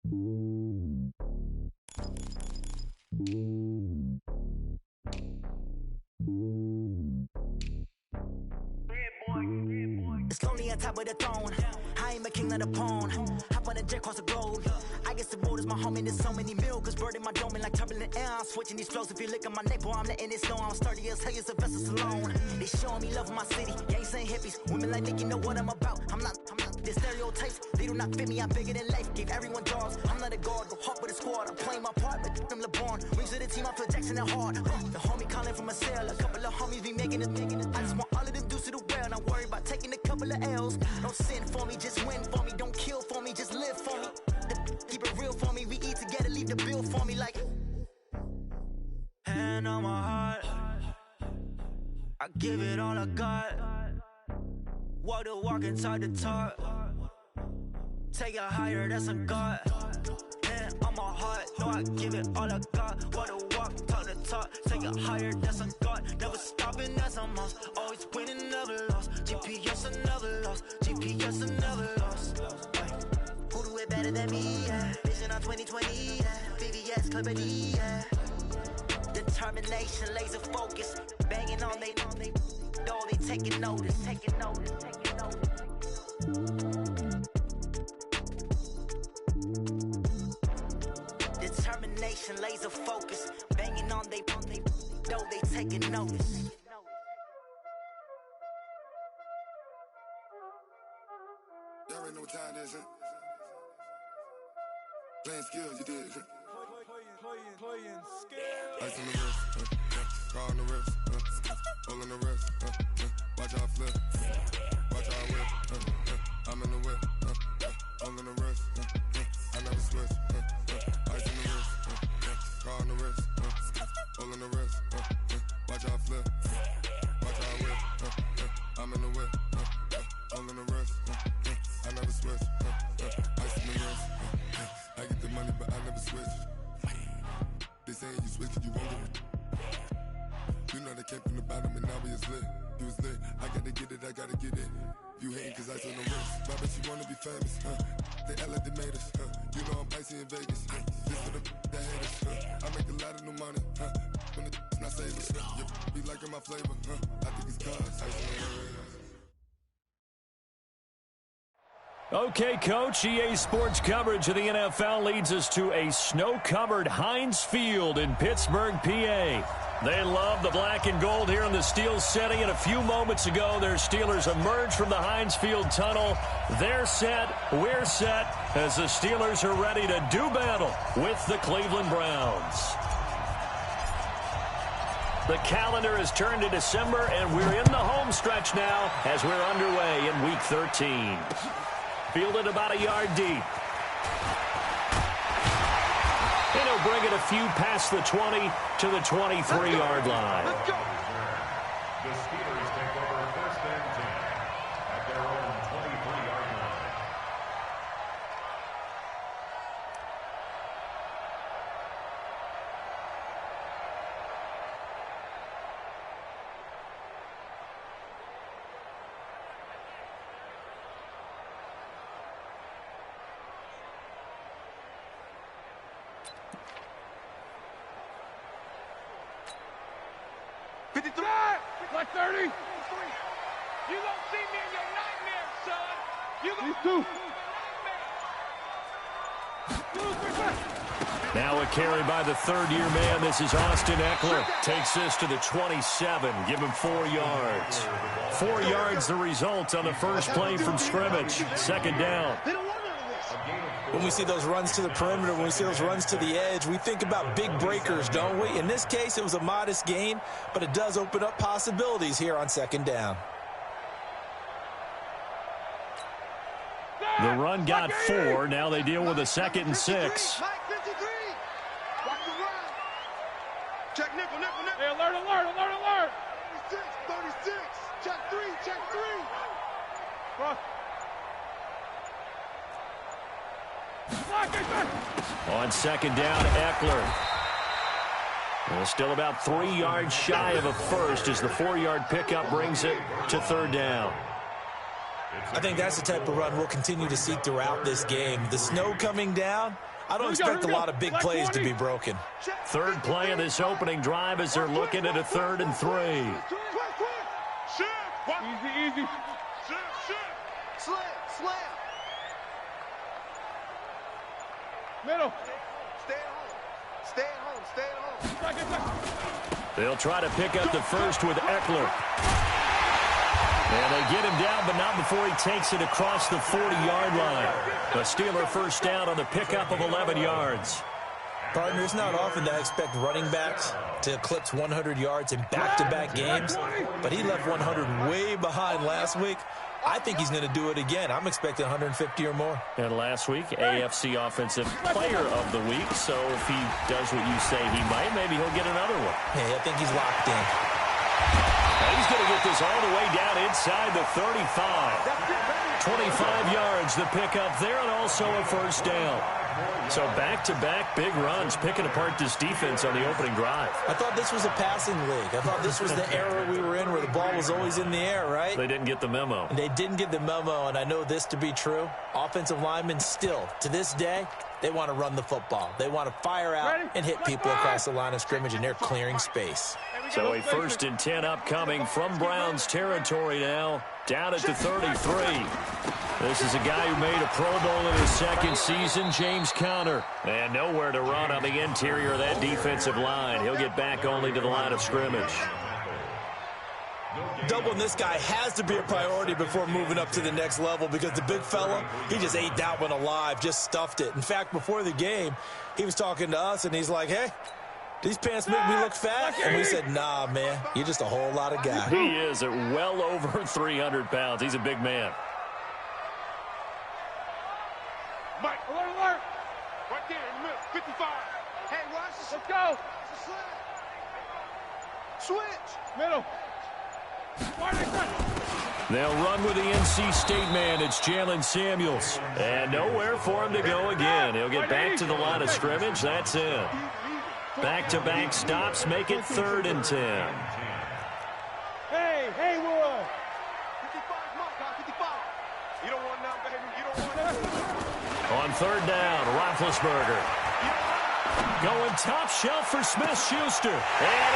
It's lonely on top of the throne. I ain't a king of the pawn. Hop on a jet across the globe. I guess the road is my home and there's so many milkers burning my dome like turbulent air. I'm switching these flows. If you look at my neck, boy, I'm letting it snow. I'm sturdy as hell, it's a vessel alone. They showing me love in my city. Yeah, ain't saying hippies. Women like Nick, you know what I'm about. I'm not. The stereotypes, they do not fit me. I'm bigger than life. Gave everyone jobs. I'm not a guard. Go hard with a squad. I'm playing my part, but I'm LeBron. Rings to the team, I feel Jackson and hard. The homie calling from a cell. A couple of homies be making it. I just want all of them dudes to do well. Not worry about taking a couple of L's. Don't sin for me, just win for me. Don't kill for me, just live for me. Keep it real for me. We eat together, leave the bill for me like. Hand on my heart, I give it all I got. Walk the walk and talk the talk. Take it higher, that's a God. Hand on my heart, know I give it all I got. Walk the walk, talk the talk. Take it higher, that's a God. Never stopping, that's a must. Always winning, never lost. GPS, I never lost. GPS, I never lost. Who do it better than me? Yeah. Vision on 2020. Yeah. VVS, Clippity. Yeah. Determination, laser focus. Banging on they door, they taking notice. Taking notice. Determination, laser focus. Banging on they door, they taking notice. Y'all ain't no time this, huh? Playing skills, you did, huh? Playing skills. Ice on the wrist, car on the wrist, hole in the wrist, watch how I flip, watch how I whip, I'm in the whip, hole in the wrist, I never switch, ice on the wrist, car on the wrist, hole in the wrist, watch how I flip, watch how I whip, I'm in the whip, hole in the wrist, I never switch, ice on the wrist, I get the money but I never switch. They saying you switch it, you won't get it. You know they came from the bottom and now we is lit. You was lit, I gotta get it, I gotta get it. You hating cause I on the wrist. My bitch, you wanna be famous, They act like they made us, You know I'm icy in Vegas, This for the that hate us, I make a lot of new money, When the not saving, Be liking my flavor, I think it's cause ice on the wrist. Okay, Coach, EA Sports coverage of the NFL leads us to a snow-covered Heinz Field in Pittsburgh, PA. They love the black and gold here in the Steel City, and a few moments ago, their Steelers emerged from the Heinz Field tunnel. They're set, we're set, as the Steelers are ready to do battle with the Cleveland Browns. The calendar has turned to December, and we're in the home stretch now as we're underway in Week 13. Fielded about a yard deep. And he'll bring it a few past the 20 to the 23-yard line. Let's go. The Steelers take over first and 10 at their own 23-yard line. Like 30. You gonna see me in your nightmares, son. You gonna Now a carry by the third-year man. This is Austin Eckler. Takes this to the 27. Give him 4 yards. 4 yards the result on the first play from scrimmage. Second down. When we see those runs to the perimeter, when we see those runs to the edge, we think about big breakers, don't we? In this case, it was a modest gain, but it does open up possibilities here on second down. The run got 4. Now they deal with a 2nd and 6. check nickel. Hey, alert. 36. Check 3. Cross. On second down, Eckler. Well, still about 3 yards shy of a first as the 4-yard pickup brings it to third down. I think that's the type of run we'll continue to see throughout this game. The snow coming down, I don't expect a lot of big plays to be broken. Third play of this opening drive as they're looking at a 3rd and 3. Easy. Slam. Middle. Stay at home. They'll try to pick up the first with Eckler. And they get him down, but not before he takes it across the 40-yard line. A Steeler first down on the pickup of 11 yards. Partner, it's not often that I expect running backs to eclipse 100 yards in back-to-back games, but he left 100 way behind last week. I think he's going to do it again. I'm expecting 150 or more. And last week, AFC Offensive Player of the Week. So if he does what you say he might, maybe he'll get another one. Yeah, I think he's locked in. And he's going to get this all the way down inside the 35. 25 yards the pickup there, and also a first down. So back-to-back big runs, picking apart this defense on the opening drive. I thought this was a passing league. I thought this was the era we were in where the ball was always in the air, right? They didn't get the memo. And they didn't get the memo, and I know this to be true. Offensive linemen still, to this day, they want to run the football. They want to fire out and hit people across the line of scrimmage, and they're clearing space. So a 1st and 10 upcoming from Browns territory now, down at the 33. This is a guy who made a Pro Bowl in his second season, James Conner. And nowhere to run on the interior of that defensive line. He'll get back only to the line of scrimmage. Doubling this guy has to be a priority before moving up to the next level because the big fella, he just ate that one alive, just stuffed it. In fact, before the game, he was talking to us, and he's like, hey, these pants make me look fat? And we said, nah, man, you're just a whole lot of guy. He is at well over 300 pounds. He's a big man. Mike, alert. Right there in the middle, 55. Hey, watch this. Let's go. Switch. Middle. They'll run with the NC State man. It's Jalen Samuels. And nowhere for him to go again. He'll get back to the line of scrimmage. That's it. Back-to-back stops make it 3rd and 10. Hey, Haywood. 55, Mark, 55. You don't want none, baby. You don't want none. On 3rd down, Roethlisberger. Going top shelf for Smith-Schuster. And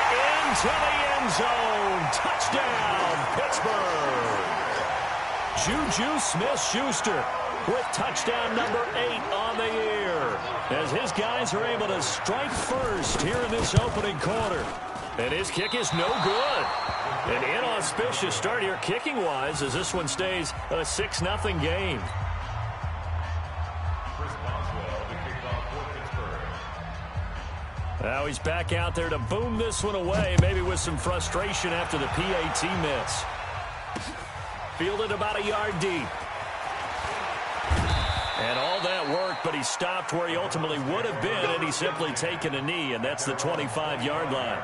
into the end zone. Touchdown, Pittsburgh. Juju Smith-Schuster with touchdown number 8 on the year, as his guys are able to strike first here in this opening quarter. And his kick is no good. An inauspicious start here kicking-wise as this one stays a 6-0 game. Now he's back out there to boom this one away, maybe with some frustration after the PAT miss. Fielded about a yard deep. And all that work, but he stopped where he ultimately would have been, and he's simply taken a knee, and that's the 25-yard line.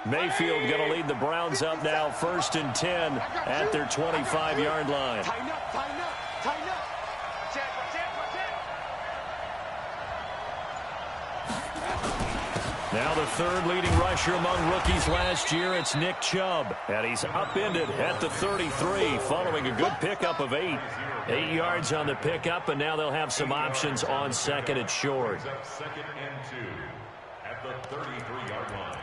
Mayfield going to lead the Browns up now, 1st and 10 at their 25-yard line. Tighten up, tighten up, tighten up. Now the 3rd leading rusher among rookies last year, it's Nick Chubb. And he's upended at the 33 following a good pickup of 8. 8 yards on the pickup, and now they'll have some options on 2nd and short. 2nd and 2 at the 33-yard line.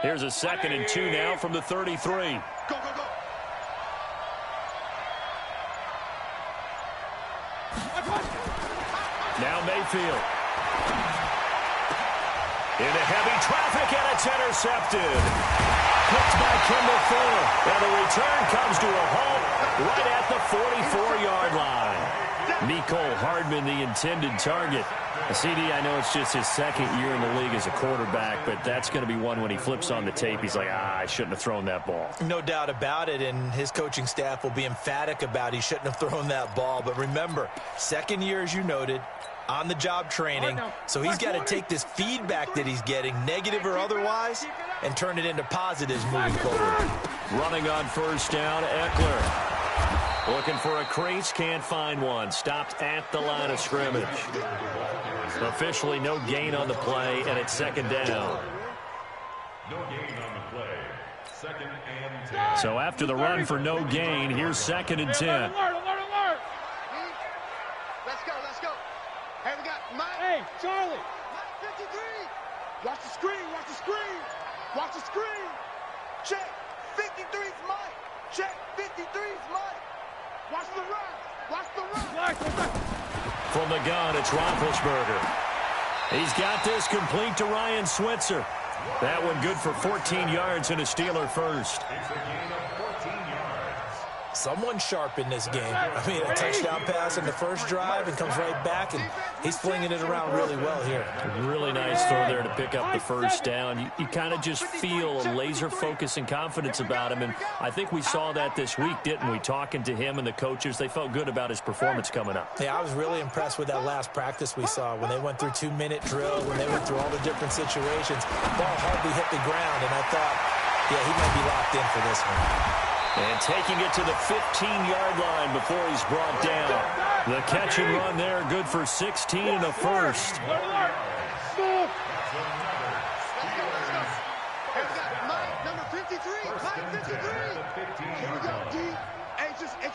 Here's a 2nd and 2 now from the 33. Go, go, go. Now Mayfield. Into heavy traffic, and it's intercepted. Picked by Kendall Fuller. And the return comes to a halt right at the 44-yard line. Mecole Hardman, the intended target. CD, I know it's just his second year in the league as a quarterback, but that's going to be one when he flips on the tape. He's like, I shouldn't have thrown that ball. No doubt about it, and his coaching staff will be emphatic about he shouldn't have thrown that ball. But remember, second year, as you noted, on-the-job training, so he's got to take this feedback that he's getting, negative or otherwise, and turn it into positives moving forward. Running on first down, Eckler. Looking for a crease, can't find one. Stopped at the line of scrimmage. Officially no gain on the play, and it's second down. No gain on the play. Second and 10. So after the run for no gain, here's second and 10. Alert, alert, alert. Let's go. Hey, we got Mike. Hey, Charlie. Mike 53. Watch the screen, watch the screen. Watch the screen. Check. 53's Mike. Check. 53's Mike. Watch the run. Watch the run. From the gun, it's Roethlisberger. He's got this complete to Ryan Switzer. That one good for 14 yards and a Steeler first. It's a gain of 14 yards. Someone sharp in this game. I mean, a touchdown pass in the first drive and comes right back, and he's flinging it around really well here. Really nice throw there to pick up the first down. You kind of just feel a laser focus and confidence about him, and I think we saw that this week, didn't we? Talking to him and the coaches, they felt good about his performance coming up. Yeah, I was really impressed with that last practice we saw when they went through 2-minute drill, when they went through all the different situations. Ball hardly hit the ground, and I thought, yeah, he might be locked in for this one. And taking it to the 15-yard line before he's brought down. The catch and run there, good for 16 and a first. Let's go. Hey, we got Mike, number 53. Mike 53. Here we go, D. Hey, it's just me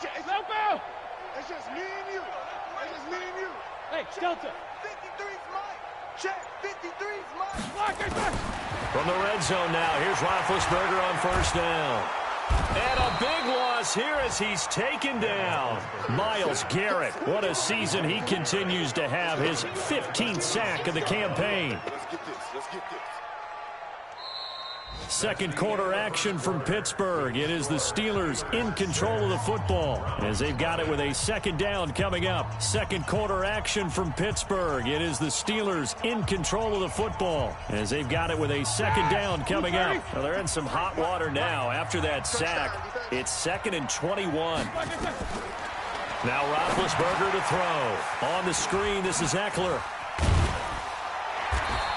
and you. It's just me and you. Hey, Delta. 53's Mike. Check. 53's Mike. From the red zone now, here's Roethlisberger on first down. And a big loss here as he's taken down. Myles Garrett, what a season he continues to have. His 15th sack of the campaign. Let's get this. Second quarter action from Pittsburgh. It is the Steelers in control of the football as they've got it with a second down coming up. Second quarter action from Pittsburgh. It is the Steelers in control of the football as they've got it with a second down coming up. Well, they're in some hot water now after that sack. It's 2nd and 21. Now Roethlisberger to throw. On the screen, this is Eckler.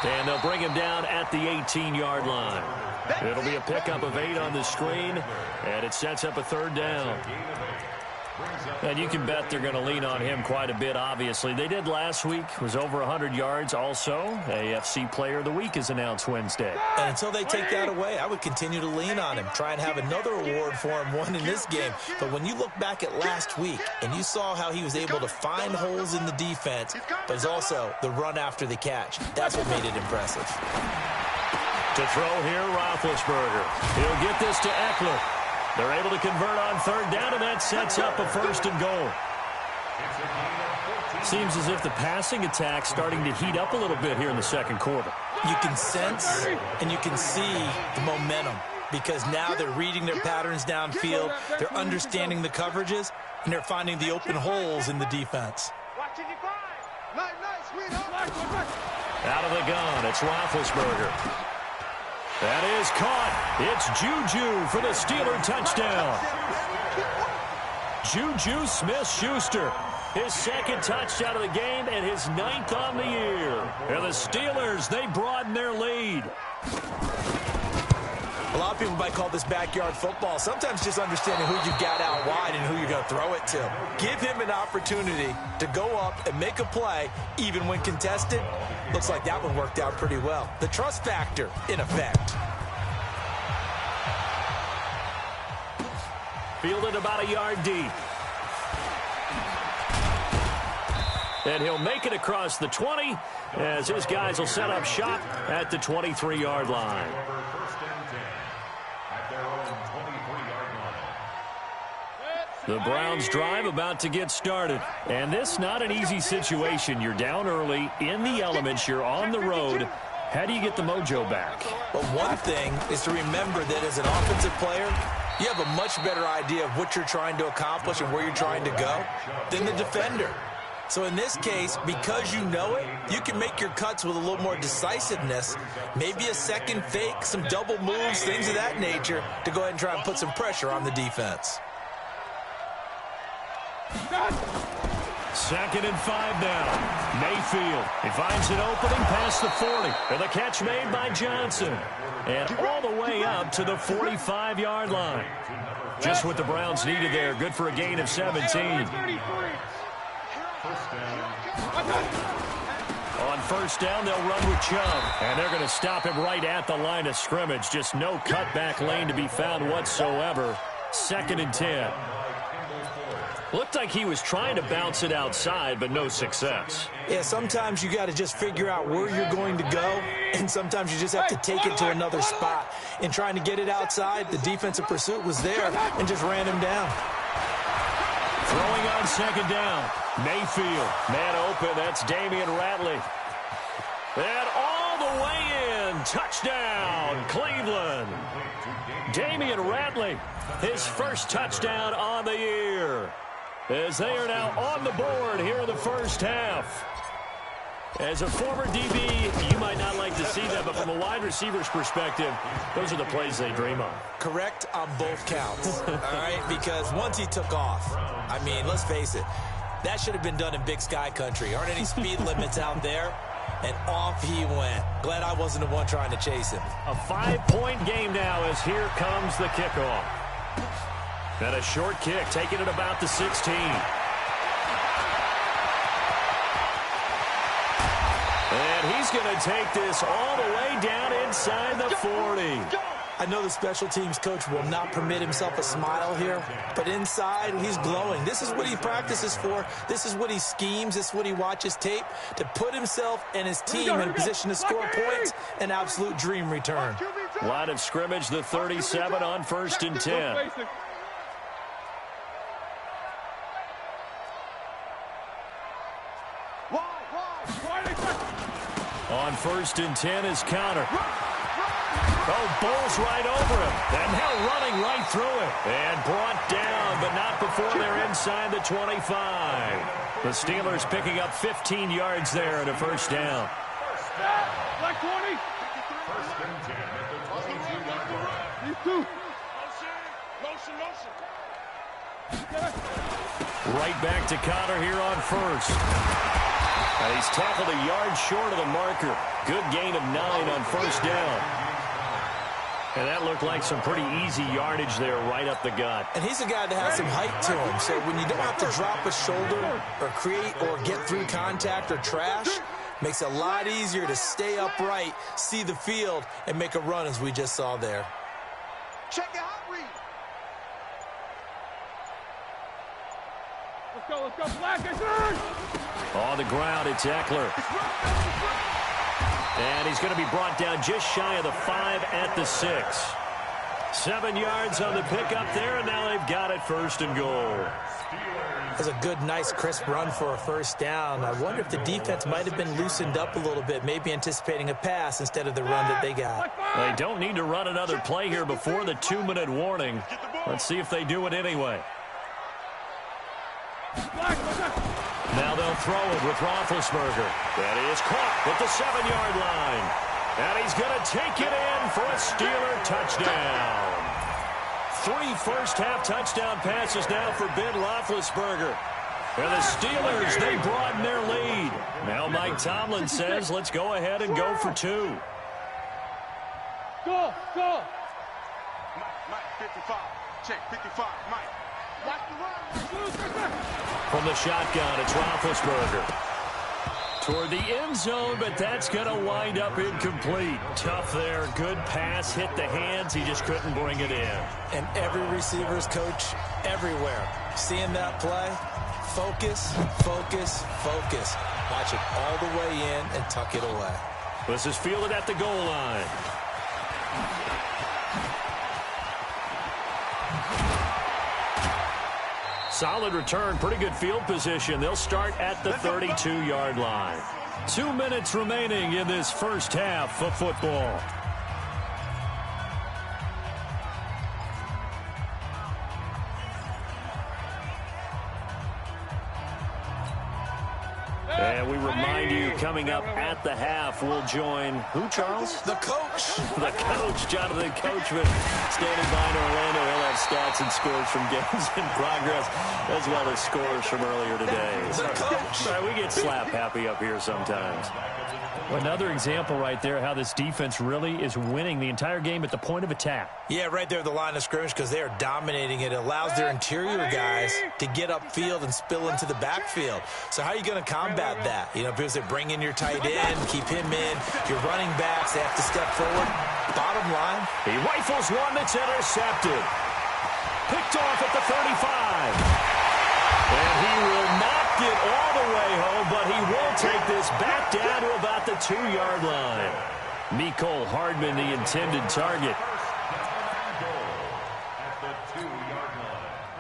And they'll bring him down at the 18-yard line. It'll be a pickup of 8 on the screen, and it sets up a third down. And you can bet they're going to lean on him quite a bit, obviously. They did last week, was over 100 yards also. AFC Player of the Week is announced Wednesday. And until they take that away, I would continue to lean on him, try and have another award for him, one in this game. But when you look back at last week and you saw how he was able to find holes in the defense, but it's also the run after the catch. That's what made it impressive. To throw here, Roethlisberger. He'll get this to Eckler. They're able to convert on third down, and that sets up a 1st and goal. Seems as if the passing attack's starting to heat up a little bit here in the second quarter. You can sense and you can see the momentum because now they're reading their patterns downfield, they're understanding the coverages, and they're finding the open holes in the defense. Out of the gun, it's Roethlisberger. That is caught. It's Juju for the Steeler touchdown. Juju Smith-Schuster, his second touchdown of the game and his 9th on the year. And the Steelers, they broaden their lead. A lot of people might call this backyard football. Sometimes just understanding who you got out wide and who you're going to throw it to. Give him an opportunity to go up and make a play, even when contested. Looks like that one worked out pretty well. The trust factor, in effect. Fielded about a yard deep. And he'll make it across the 20 as his guys will set up shop at the 23-yard line. The Browns drive about to get started. And this not an easy situation. You're down early, in the elements, you're on the road. How do you get the mojo back? Well, one thing is to remember that as an offensive player, you have a much better idea of what you're trying to accomplish and where you're trying to go than the defender. So in this case, because you know it, you can make your cuts with a little more decisiveness, maybe a second fake, some double moves, things of that nature, to go ahead and try and put some pressure on the defense. 2nd and 5 now. Mayfield. He finds an opening past the 40. And the catch made by Johnson. And all the way up to the 45-yard line. Just what the Browns needed there. Good for a gain of 17. On first down, they'll run with Chubb. And they're going to stop him right at the line of scrimmage. Just no cutback lane to be found whatsoever. 2nd and 10. Looked like he was trying to bounce it outside, but no success. Yeah, sometimes you got to just figure out where you're going to go, and sometimes you just have to take it to another spot. In trying to get it outside, the defensive pursuit was there and just ran him down. Throwing on 2nd down. Mayfield, man open, that's Damian Ratley. And all the way in, touchdown, Cleveland. Damian Ratley, his first touchdown on the year, as they are now on the board here in the first half. As a former DB, you might not like to see that, but from a wide receiver's perspective, those are the plays they dream of. Correct on both counts, all right? Because once he took off, I mean, let's face it, that should have been done in Big Sky country. Aren't any speed limits out there? And off he went. Glad I wasn't the one trying to chase him. A 5-point game now as here comes the kickoff. And a short kick, taking it about the 16. And he's going to take this all the way down inside the 40. I know the special teams coach will not permit himself a smile here, but inside he's glowing. This is what he practices for. This is what he schemes. This is what he watches tape to put himself and his team in a position to score points. An absolute dream return. Line of scrimmage, the 37 on 1st and 10. On 1st and 10 is Counter. Oh, bowls right over him. And now running right through it. And brought down, but not before they're inside the 25. The Steelers picking up 15 yards there at a first down. Like 20. 1st and 10 at the 22-yard line. These two. Right back to Connor here on 1st. And he's tackled a yard short of the marker. Good gain of 9 on 1st down. And that looked like some pretty easy yardage there right up the gut. And he's a guy that has some height to him. So when you don't have to drop a shoulder or create or get through contact or trash, makes it a lot easier to stay upright, see the field, and make a run as we just saw there. Check your hot read. Let's go, Black. On the ground, it's Eckler. And he's going to be brought down just shy of the 5 at the 6. 7 yards on the pickup there, and now they've got it 1st and goal. That's a good, nice, crisp run for a first down. I wonder if the defense might have been loosened up a little bit, maybe anticipating a pass instead of the run that they got. They don't need to run another play here before the 2-minute warning. Let's see if they do it anyway. Now they'll throw it with Roethlisberger. And he is caught at the 7-yard line. And he's going to take it in for a Steeler touchdown. 3 first-half touchdown passes now for Ben Roethlisberger. And the Steelers, they broaden their lead. Now Mike Tomlin says, let's go ahead and go for 2. Go. Mike, 55. Check, 55. Mike. Watch the run. From the shotgun, it's Roethlisberger. Toward the end zone, but that's going to wind up incomplete. Tough there. Good pass. Hit the hands. He just couldn't bring it in. And every receiver's coach everywhere. Seeing that play, focus. Watch it all the way in and tuck it away. This is fielded at the goal line. Solid return, pretty good field position. They'll start at the 32-yard line. 2 minutes remaining in this first half of football. remind you, coming up at the half, we'll join who, Charles? The coach. The coach, Jonathan Coachman, standing by in Orlando. He'll have stats and scores from games in progress, as well as scores from earlier today. The coach. Sorry, we get slap happy up here sometimes. Another example right there how this defense really is winning the entire game at the point of attack. Yeah, right there at the line of scrimmage because they are dominating it. It allows their interior guys to get upfield and spill into the backfield. So how are you going to combat that? You know, because they bring in your tight end, keep him in. Your running backs, they have to step forward. Bottom line, he rifles one that's intercepted. Picked off at the 35. And he will not get all the way home, but he will take this back down to about the 2-yard line. Mecole Hardman, the intended target.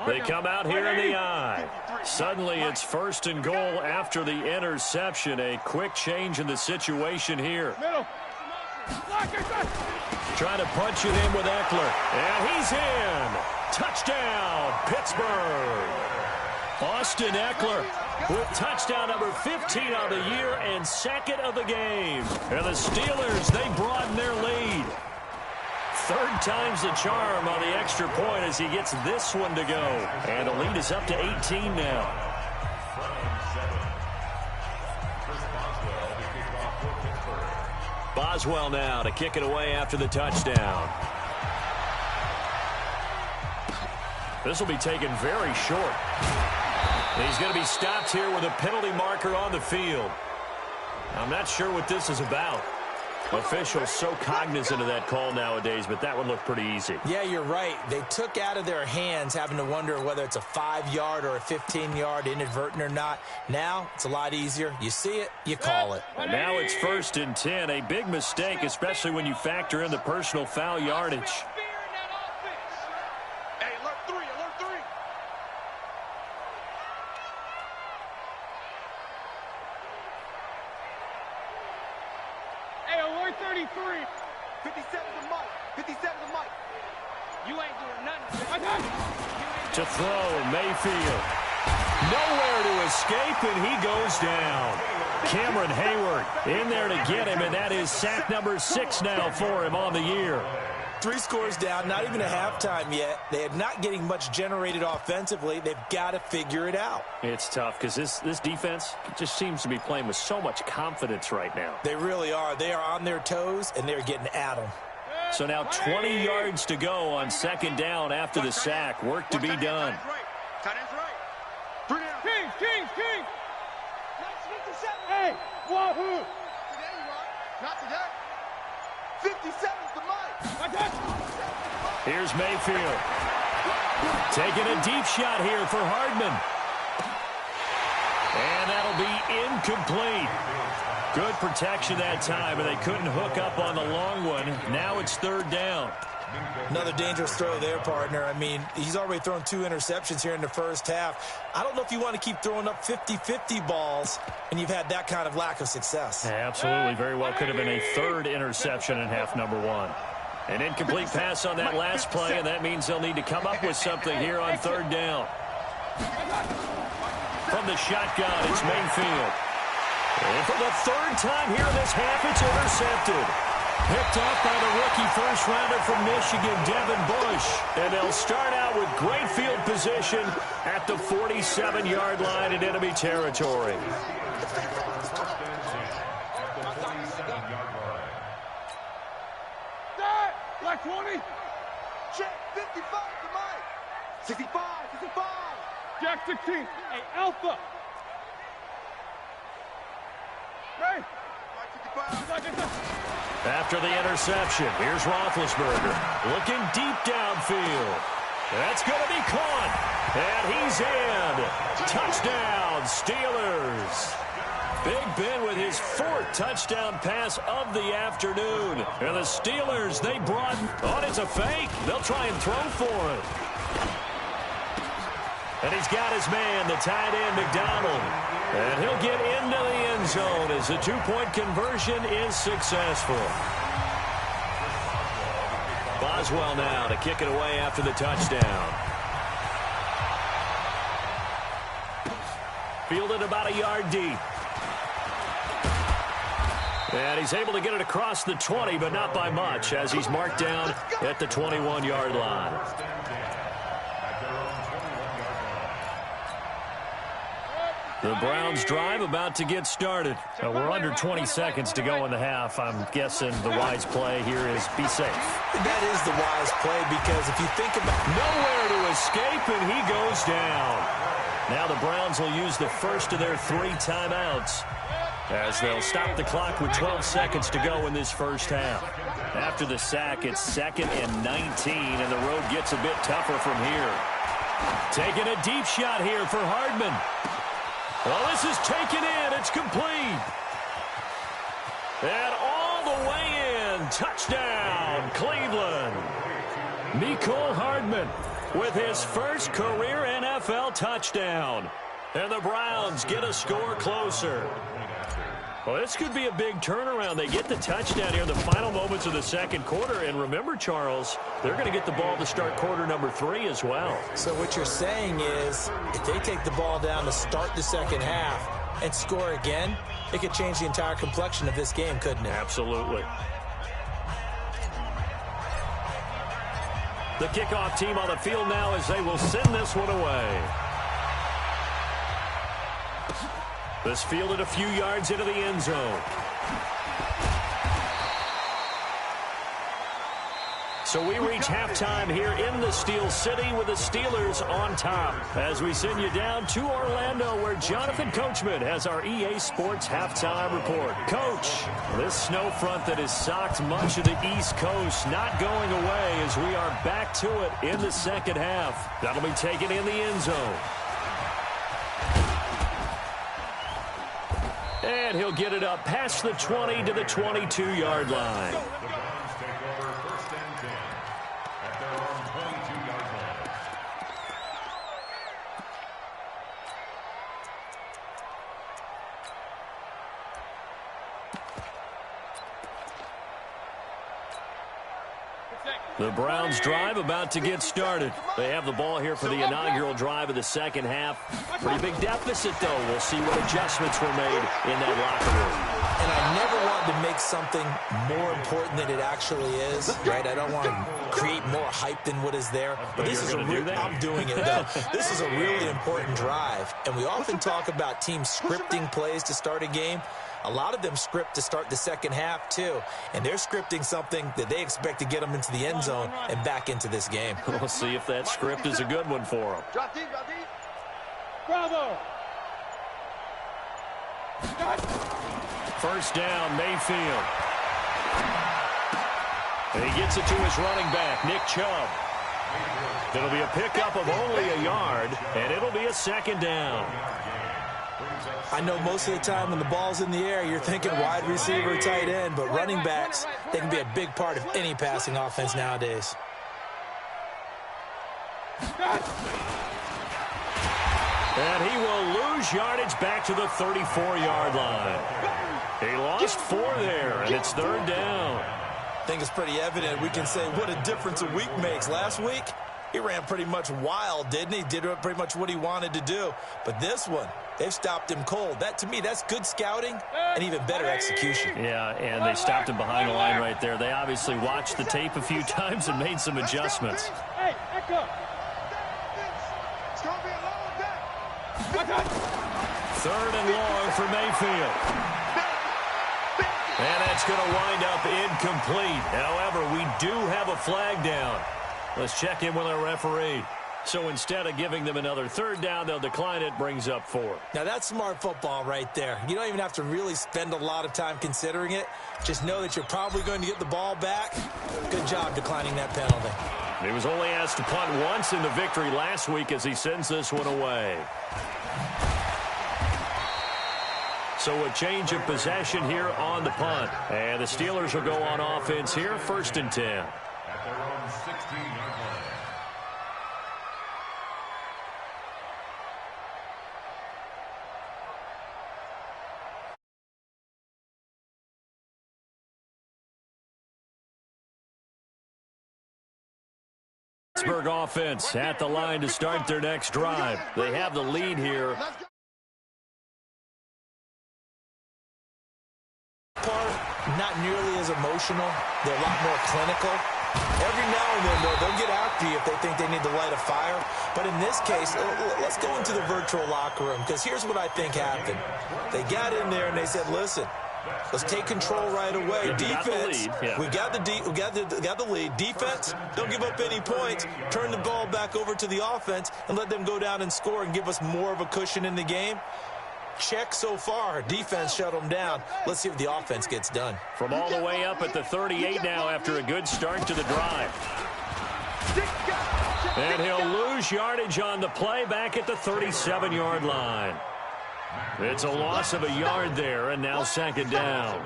They come out here in the I. Suddenly it's 1st and goal after the interception. A quick change in the situation here. Trying to punch it in with Eckler. And he's in. Touchdown, Pittsburgh. Austin Eckler with touchdown number 15 on the year and 2nd of the game. And the Steelers, they broaden their lead. 3rd time's the charm on the extra point as he gets this one to go. And the lead is up to 18 now. Boswell now to kick it away after the touchdown. This will be taken very short. He's going to be stopped here with a penalty marker on the field. I'm not sure what this is about. Officials so cognizant of that call nowadays, but that would look pretty easy. Yeah, you're right. They took out of their hands having to wonder whether it's a 5-yard or a 15-yard inadvertent or not. Now it's a lot easier. You see it, you call it. And now it's 1st and 10. A big mistake, especially when you factor in the personal foul yardage. To throw, Mayfield. Nowhere to escape, and he goes down. Cameron Hayward in there to get him, and that is sack number 6 now for him on the year. 3 scores down, not even a halftime yet. They are not getting much generated offensively. They've got to figure it out. It's tough because this defense just seems to be playing with so much confidence right now. They really are. They are on their toes, and they're getting at them. So now 20 yards to go on 2nd down after the sack. Work to be done. King! Hey, wahoo! Not today. 57's the mic. Here's Mayfield. Taking a deep shot here for Hardman. And that'll be incomplete. Good protection that time, and they couldn't hook up on the long one. Now it's 3rd down. Another dangerous throw there, partner. I mean, he's already thrown 2 interceptions here in the first half. I don't know if you want to keep throwing up 50-50 balls, and you've had that kind of lack of success. Absolutely. Very well could have been a 3rd interception in half number 1. An incomplete pass on that last play, and that means they'll need to come up with something here on 3rd down. From the shotgun, it's Mayfield. And for the 3rd time here in this half, it's intercepted. Picked off by the rookie first-rounder from Michigan, Devin Bush. And they'll start out with great field position at the 47-yard line in enemy territory. Black 20. Check 55 to Mike. 65. Jack 16. Hey, Alpha. Hey. After the interception, here's Roethlisberger looking deep downfield. That's going to be caught. And he's in. Touchdown, Steelers. Big Ben with his 4th touchdown pass of the afternoon. And the Steelers, they broaden. Oh, it's a fake. They'll try and throw for it. And he's got his man, the tight end, McDonald. And he'll get into the end zone as the 2-point conversion is successful. Boswell now to kick it away after the touchdown. Fielded about a yard deep. And he's able to get it across the 20, but not by much, as he's marked down at the 21-yard line. The Browns drive about to get started. We're under 20 seconds to go in the half. I'm guessing the wise play here is be safe. That is the wise play, because if you think about nowhere to escape, and he goes down. Now the Browns will use the first of their 3 timeouts, as they'll stop the clock with 12 seconds to go in this first half. After the sack, it's 2nd and 19, and the road gets a bit tougher from here. Taking a deep shot here for Hardman. Well, this is taken in. It's complete. And all the way in. Touchdown, Cleveland. Mecole Hardman with his first career NFL touchdown. And the Browns get a score closer. Well, this could be a big turnaround. They get the touchdown here in the final moments of the second quarter. And remember, Charles, they're going to get the ball to start quarter number 3 as well. So what you're saying is, if they take the ball down to start the second half and score again, it could change the entire complexion of this game, couldn't it? Absolutely. The kickoff team on the field now as they will send this one away. This fielded a few yards into the end zone. So we reach halftime here in the Steel City with the Steelers on top, as we send you down to Orlando, where Jonathan Coachman has our EA Sports halftime report. Coach, this snow front that has socked much of the East Coast not going away, as we are back to it in the second half. That'll be taken in the end zone. And he'll get it up past the 20 to the 22-yard line. The Browns take over 1st and 10 at their own 22-yard line. The Browns drive about to get started. They have the ball here for the inaugural drive of the second half. Pretty big deficit, though. We'll see what adjustments were made in that locker room. And I never wanted to make something more important than it actually is, right? I don't want to create more hype than what is there. But this is I'm doing it, though. This is a really important drive. And we often talk about teams scripting plays to start a game. A lot of them script to start the second half, too. And they're scripting something that they expect to get them into the end zone and back into this game. We'll see if that script is a good one for them. Drop deep, drop deep. Bravo. First down, Mayfield. And he gets it to his running back, Nick Chubb. It'll be a pickup of only a yard, and it'll be a second down. I know most of the time when the ball's in the air, you're thinking wide receiver, tight end, but running backs, they can be a big part of any passing offense nowadays. And he will lose yardage back to the 34-yard line. He lost 4 there, and it's 3rd down. I think it's pretty evident. We can say what a difference a week makes. Last week, he ran pretty much wild, didn't he? Did pretty much what he wanted to do. But this one, they've stopped him cold. That, to me, that's good scouting and even better execution. Yeah, and they stopped him behind the line right there. They obviously watched the tape a few times and made some adjustments. Hey, back up. It's going to be a long day. Back up. 3rd and long for Mayfield. And that's going to wind up incomplete. However, we do have a flag down. Let's check in with our referee. So instead of giving them another 3rd down, they'll decline it, brings up 4. Now, that's smart football right there. You don't even have to really spend a lot of time considering it. Just know that you're probably going to get the ball back. Good job declining that penalty. He was only asked to punt once in the victory last week as he sends this one away. So a change of possession here on the punt. And the Steelers will go on offense here, 1st and 10. At their own 16-yard line. Pittsburgh offense at the line to start their next drive. They have the lead here. part, not nearly as emotional. They're a lot more clinical. Every now and then, though, they'll get after you if they think they need to light a fire. But in this case, let's go into the virtual locker room, because here's what I think happened. They got in there and they said, listen, let's take control right away. Defense, we got the lead. Defense, don't give up any points. Turn the ball back over to the offense and let them go down and score and give us more of a cushion in the game. Check so far. Defense shut them down. Let's see if the offense gets done. From all the way up at the 38 now after a good start to the drive. And he'll lose yardage on the play back at the 37-yard line. It's a loss of a yard there, and now second down.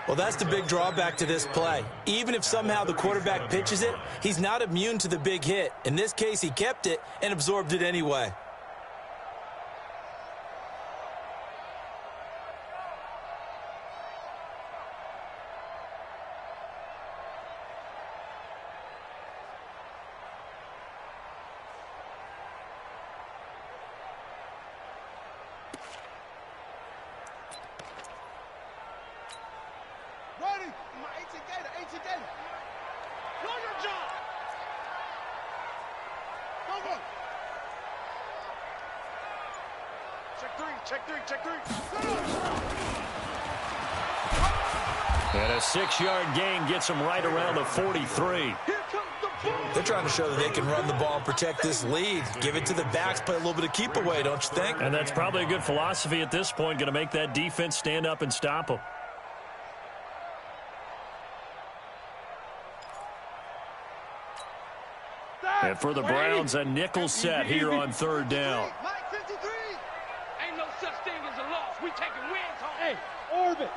Well, that's the big drawback to this play. Even if somehow the quarterback pitches it, he's not immune to the big hit. In this case, he kept it and absorbed it anyway. Check three. And a 6-yard gain gets him right around the 43. They're trying to show that they can run the ball and protect this lead. Give it to the backs, play a little bit of keep away, don't you think? And that's probably a good philosophy at this point, going to make that defense stand up and stop them. And for the Browns, a nickel set here on third down. Ain't no such thing as a loss. We taking wins home. Hey, orbit.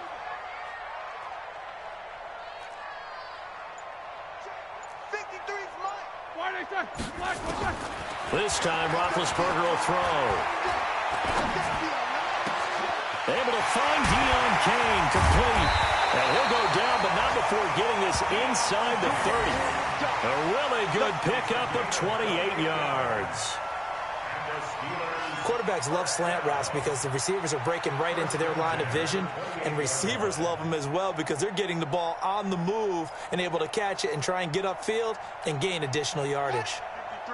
This time, Roethlisberger will throw. Able to find Deion Kane, complete. And he'll go down, but not before getting this inside the 30. A really good pickup of 28 yards. Quarterbacks love slant routes because the receivers are breaking right into their line of vision, and receivers love them as well because they're getting the ball on the move and able to catch it and try and get upfield and gain additional yardage.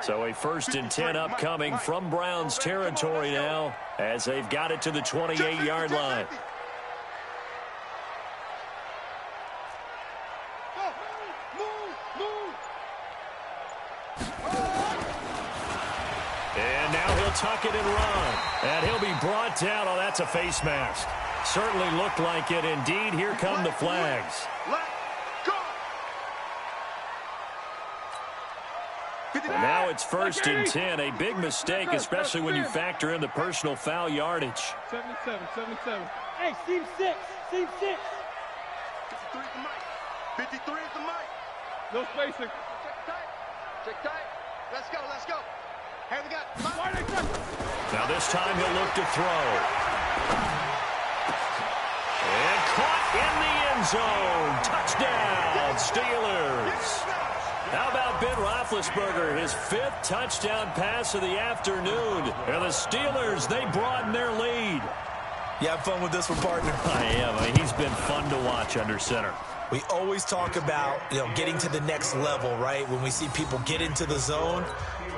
So a 1st and 10 upcoming from Browns territory now as they've got it to the 28-yard line. And now he'll tuck it and run. And he'll be brought down. Oh, that's a face mask. Certainly looked like it. Indeed, here come the flags. And now it's 1st and 10. A big mistake, especially when you factor in the personal foul yardage. 77. Hey, seam 6. 53 is the mic. 53 is the mic. No spacing. Check tight. Let's go. Hey, we got. Now this time he'll look to throw. And caught in the end zone. Touchdown, Steelers. How about Ben Roethlisberger, his 5th touchdown pass of the afternoon. And the Steelers, they broaden their lead. You have fun with this one, partner? I am. He's been fun to watch under center. We always talk about, getting to the next level, right? When we see people get into the zone,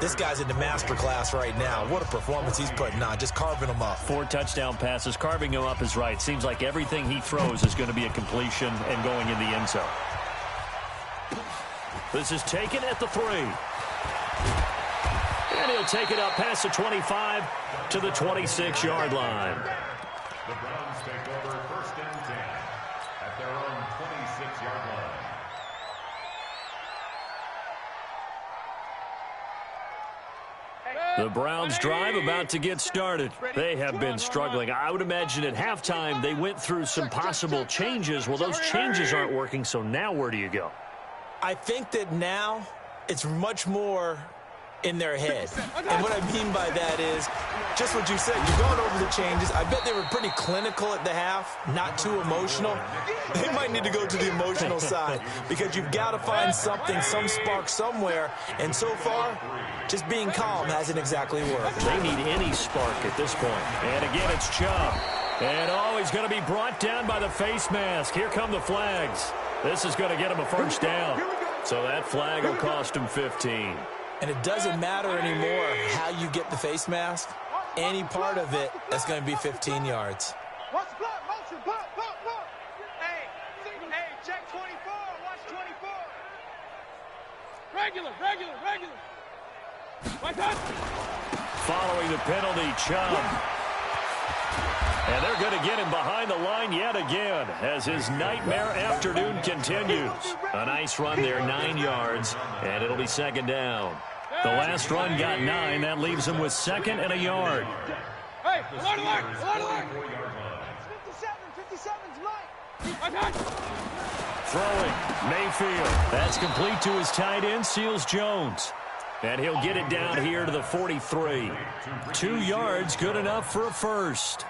this guy's in the master class right now. What a performance he's putting on, just carving them up. 4 touchdown passes. Carving him up is right. Seems like everything he throws is going to be a completion and going in the end zone. This is taken at the 3. And he'll take it up past the 25 to the 26-yard line. The Browns take over 1st and 10 at their own 26-yard line. The Browns drive about to get started. They have been struggling. I would imagine at halftime they went through some possible changes. Well, those changes aren't working, so now where do you go? I think that now it's much more in their head. And what I mean by that is just what you said. You're going over the changes. I bet they were pretty clinical at the half, not too emotional. They might need to go to the emotional side because you've got to find something, some spark somewhere. And so far, just being calm hasn't exactly worked. They need any spark at this point. And again, it's Chubb. And, oh, he's going to be brought down by the face mask. Here come the flags. This is going to get him a first down. So that flag will cost him 15. And it doesn't matter anymore how you get the face mask. Any part of it, that's going to be 15 yards. Watch the block, motion, block. Hey, check 24, watch 24. Regular. Right on. Following the penalty, Chubb. And they're going to get him behind the line yet again as his nightmare afternoon continues. A nice run there, 9 yards, and it'll be second down. The last run got 9. That leaves him with second and a yard. Hey, alert. 57's Mike. Throwing, Mayfield. That's complete to his tight end, Seals Jones. And he'll get it down here to the 43. 2 yards, good enough for a first.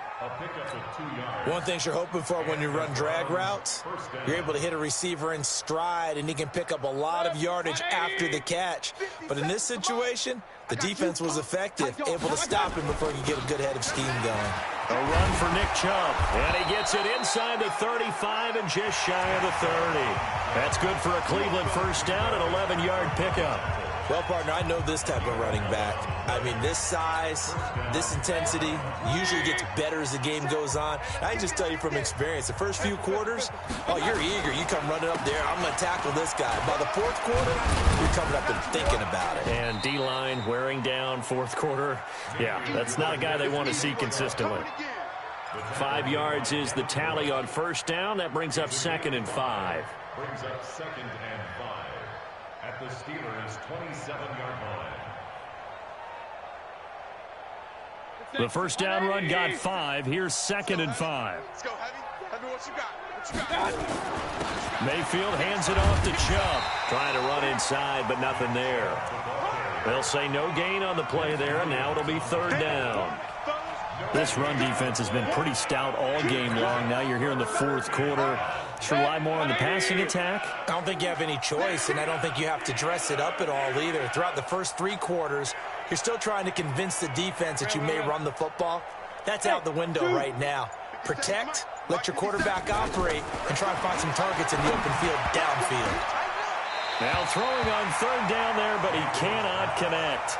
One thing you're hoping for when you run drag routes, you're able to hit a receiver in stride, and he can pick up a lot of yardage after the catch. But in this situation, the defense was effective, able to stop him before he could get a good head of steam going. A run for Nick Chubb, and he gets it inside the 35 and just shy of the 30. That's good for a Cleveland first down, an 11-yard pickup. Well, partner, I know this type of running back. I mean, this size, this intensity usually gets better as the game goes on. I just tell you from experience, the first few quarters, oh, you're eager. You come running up there, I'm going to tackle this guy. By the fourth quarter, you're coming up and thinking about it. And D-line wearing down fourth quarter. Yeah, that's not a guy they want to see consistently. 5 yards is the tally on first down. That brings up second and 5. Brings up second and 5 at the Steelers' 27-yard line. The first down run got 5. Here's second and 5. Let's go, Heavy. Heavy, what you got? Mayfield hands it off to Chubb. Trying to run inside, but nothing there. They'll say no gain on the play there, and now it'll be third down. This run defense has been pretty stout all game long. Now you're here in the fourth quarter. Should rely more on the passing attack? I don't think you have any choice, and I don't think you have to dress it up at all either. Throughout the first 3 quarters, you're still trying to convince the defense that you may run the football. That's out the window right now. Protect, let your quarterback operate, and try and find some targets in the open field downfield. Now throwing on third down there, but he cannot connect.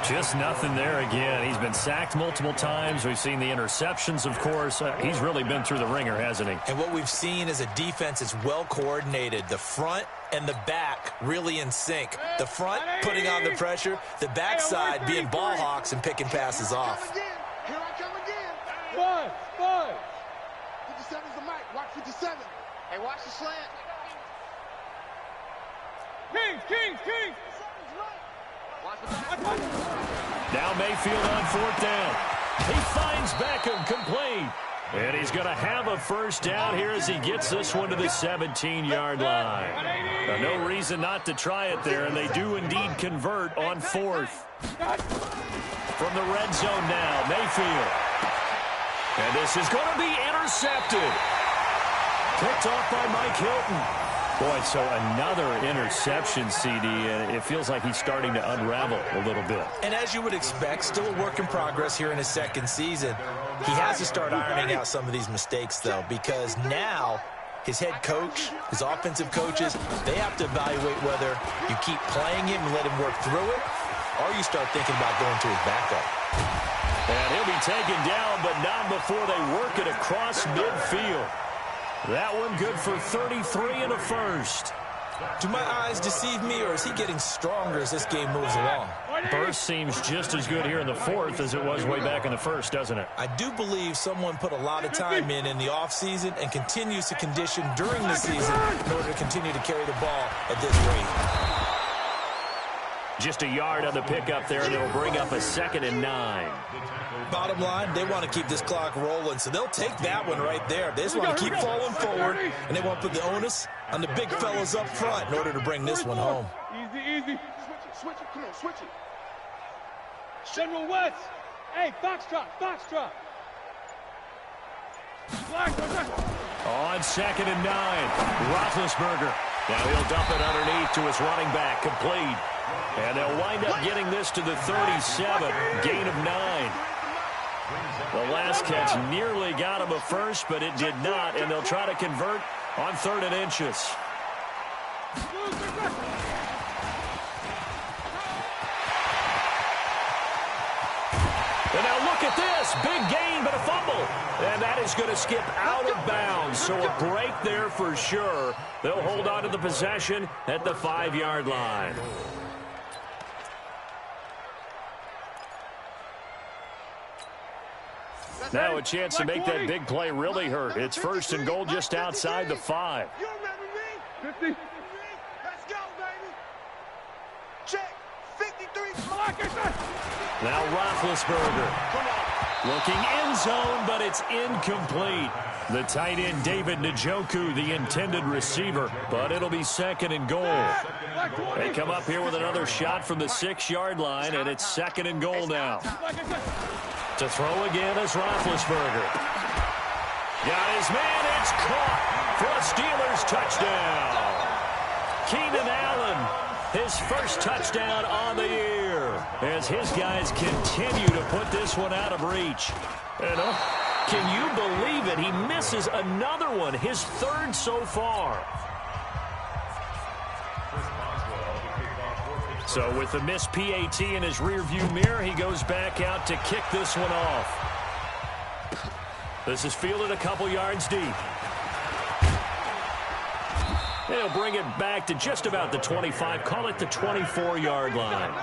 Just nothing there again. He's been sacked multiple times. We've seen the interceptions, of course. He's really been through the ringer, hasn't he? And what we've seen is a defense that's well coordinated. The front and the back really in sync. The front putting on the pressure, the backside being ball hawks and picking passes off. Here I come again. 5. 57's the mic. Watch 57. Hey, watch the slant. Kings. Now Mayfield on fourth down. He finds Beckham complete. And he's going to have a first down here as he gets this one to the 17-yard line. Now, no reason not to try it there, and they do indeed convert on fourth. From the red zone now, Mayfield. And this is going to be intercepted. Picked off by Mike Hilton. Boy, so another interception, CD, and it feels like he's starting to unravel a little bit. And as you would expect, still a work in progress here in his second season. He has to start ironing out some of these mistakes, though, because now his head coach, his offensive coaches, they have to evaluate whether you keep playing him and let him work through it, or you start thinking about going to his backup. And he'll be taken down, but not before they work it across midfield. That one good for 33 and a first. Do my eyes deceive me, or is he getting stronger as this game moves along? Burst seems just as good here in the fourth as it was way back in the first, doesn't it? I do believe someone put a lot of time in the offseason and continues to condition during the season in order to continue to carry the ball at this rate. Just a yard on the pickup there, and it'll bring up a second and 9. Bottom line, they want to keep this clock rolling, so they'll take that one right there. They just want to keep falling forward, and they want to put the onus on the big fellas up front in order to bring this one home. Easy. Switch it. Come on, switch it. General West. Hey, Foxtrot. On second and 9, Roethlisberger. Now he'll dump it underneath to his running back, complete. And they'll wind up getting this to the 37, gain of 9. The last catch nearly got him a first, but it did not, and they'll try to convert on 3rd and inches. And now look at this. Big gain, but a fumble. And that is going to skip out of bounds. So a break there for sure. They'll hold on to the possession at the 5-yard line. Now a chance to make that big play really hurt. It's 1st and goal just outside the 5. You remember me? 50. Let's go, baby. Check. 53. Now Roethlisberger. Looking end zone, but it's incomplete. The tight end, David Njoku, the intended receiver, but it'll be 2nd and goal. They come up here with another shot from the 6-yard line, and it's 2nd and goal now. To throw again is Roethlisberger. Got his man, it's caught for a Steelers touchdown. Keenan Allen, his first touchdown on the year, as his guys continue to put this one out of reach. And can you believe it? He misses another one, his 3rd so far. So with the missed PAT in his rearview mirror, he goes back out to kick this one off. This is fielded a couple yards deep. He'll bring it back to just about the 25. Call it the 24-yard line.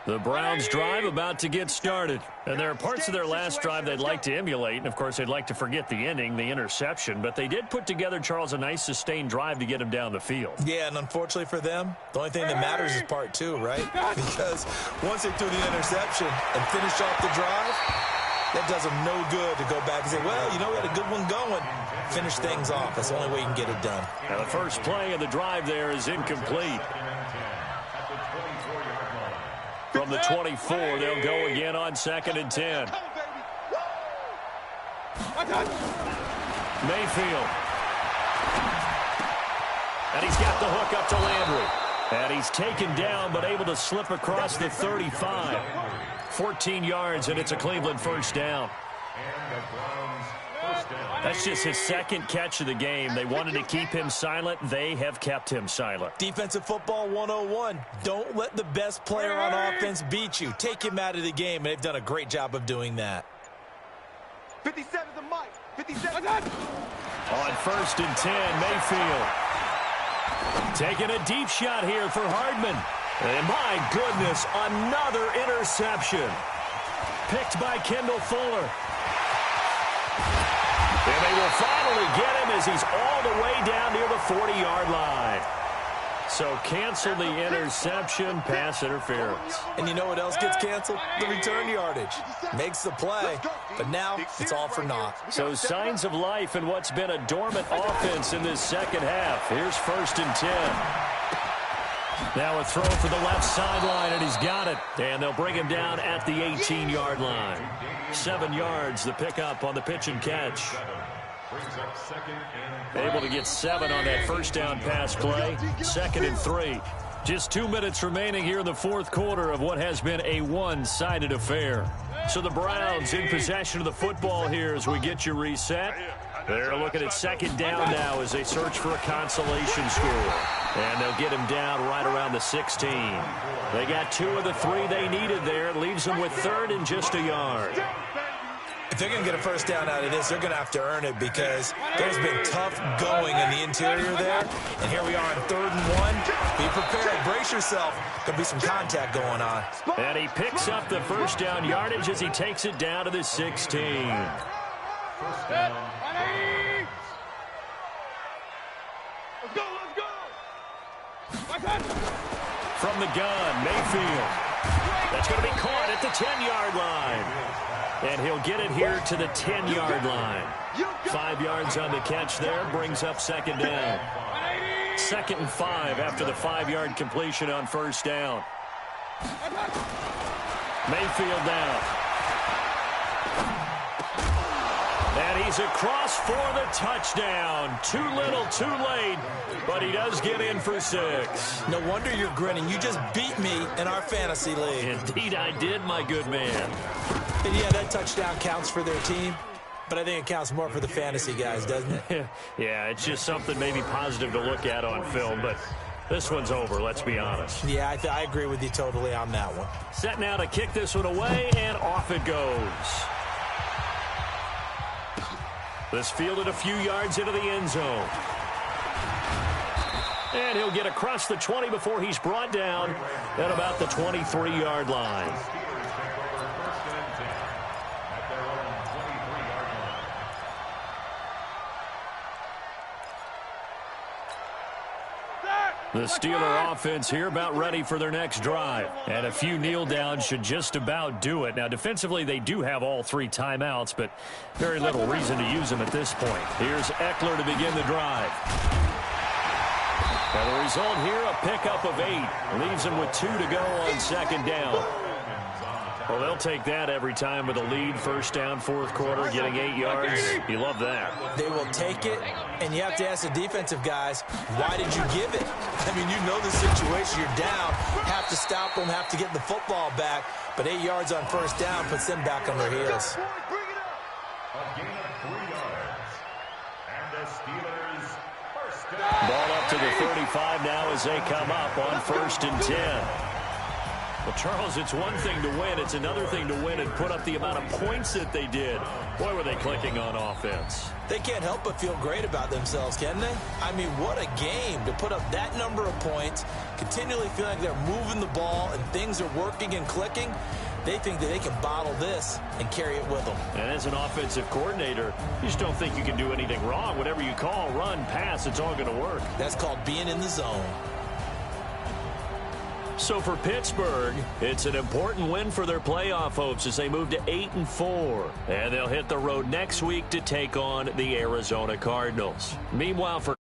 The Browns drive about to get started. And there are parts of their last drive they'd like to emulate. And, of course, they'd like to forget the ending, the interception. But they did put together, Charles, a nice sustained drive to get him down the field. Yeah, and unfortunately for them, the only thing that matters is part 2, right? Because once they threw the interception and finished off the drive, that does them no good to go back and say, well, you know, we had a good one going. Finish things off. That's the only way you can get it done. Now, the first play of the drive there is incomplete. From the 24, they'll go again on 2nd and 10. Mayfield. And he's got the hook up to Landry. And he's taken down, but able to slip across the 35. 14 yards, and it's a Cleveland first down. That's just his 2nd catch of the game. They wanted to keep him silent. They have kept him silent. Defensive football 101. Don't let the best player on offense beat you. Take him out of the game, and they've done a great job of doing that. 57 the mic. 57. On 1st and 10, Mayfield. Taking a deep shot here for Hardman. And my goodness, another interception. Picked by Kendall Fuller. And they will finally get him as he's all the way down near the 40-yard line. So cancel the interception, pass interference. And you know what else gets canceled? The return yardage. Makes the play, but now it's all for naught. So signs of life in what's been a dormant offense in this 2nd half. Here's 1st and 10. Now a throw for the left sideline, and he's got it. And they'll bring him down at the 18-yard line. 7 yards, the pickup on the pitch and catch. Able to get 7 on that first down pass play. 2nd and 3. Just 2 minutes remaining here in the 4th quarter of what has been a one-sided affair. So the Browns in possession of the football here as we get you reset. They're looking at 2nd down now as they search for a consolation score. And they'll get him down right around the 16. They got 2 of the 3 they needed there. It leaves them with 3rd and just a yard. If they're going to get a first down out of this, they're going to have to earn it because there's been tough going in the interior there. And here we are on 3rd and 1. Be prepared. Brace yourself. Could be some contact going on. And he picks up the first down yardage as he takes it down to the 16. First down. Let's go, let's go. From the gun, Mayfield. That's going to be caught at the 10-yard line. And he'll get it here to the 10-yard line. 5 yards on the catch there, brings up 2nd down. 2nd and 5 after the 5-yard completion on first down. Mayfield down. And he's across for the touchdown. Too little, too late, but he does get in for 6. No wonder you're grinning. You just beat me in our fantasy league. Indeed I did, my good man. And yeah, that touchdown counts for their team, but I think it counts more for the fantasy guys, doesn't it? Yeah, it's just something maybe positive to look at on film, but this one's over, let's be honest. Yeah, I agree with you totally on that one. Set now to kick this one away, and off it goes. This fielded a few yards into the end zone. And he'll get across the 20 before he's brought down at about the 23-yard line. The Steeler offense here about ready for their next drive. And a few kneel downs should just about do it. Now, defensively, they do have all 3 timeouts, but very little reason to use them at this point. Here's Eckler to begin the drive. And the result here, a pickup of 8. Leaves them with 2 to go on 2nd down. Well, they'll take that every time with a lead. First down, 4th quarter, getting 8 yards. You love that. They will take it, and you have to ask the defensive guys, why did you give it? I mean, you know the situation. You're down, have to stop them, have to get the football back, but 8 yards on first down puts them back on their heels. A gain of 3 yards. And the Steelers first down. Ball up to the 35 now as they come up on 1st and 10. Well, Charles, it's one thing to win. It's another thing to win and put up the amount of points that they did. Boy, were they clicking on offense. They can't help but feel great about themselves, can they? I mean, what a game to put up that number of points, continually feeling like they're moving the ball and things are working and clicking. They think that they can bottle this and carry it with them. And as an offensive coordinator, you just don't think you can do anything wrong. Whatever you call, run, pass, it's all going to work. That's called being in the zone. So for Pittsburgh, it's an important win for their playoff hopes as they move to 8-4. And they'll hit the road next week to take on the Arizona Cardinals. Meanwhile, for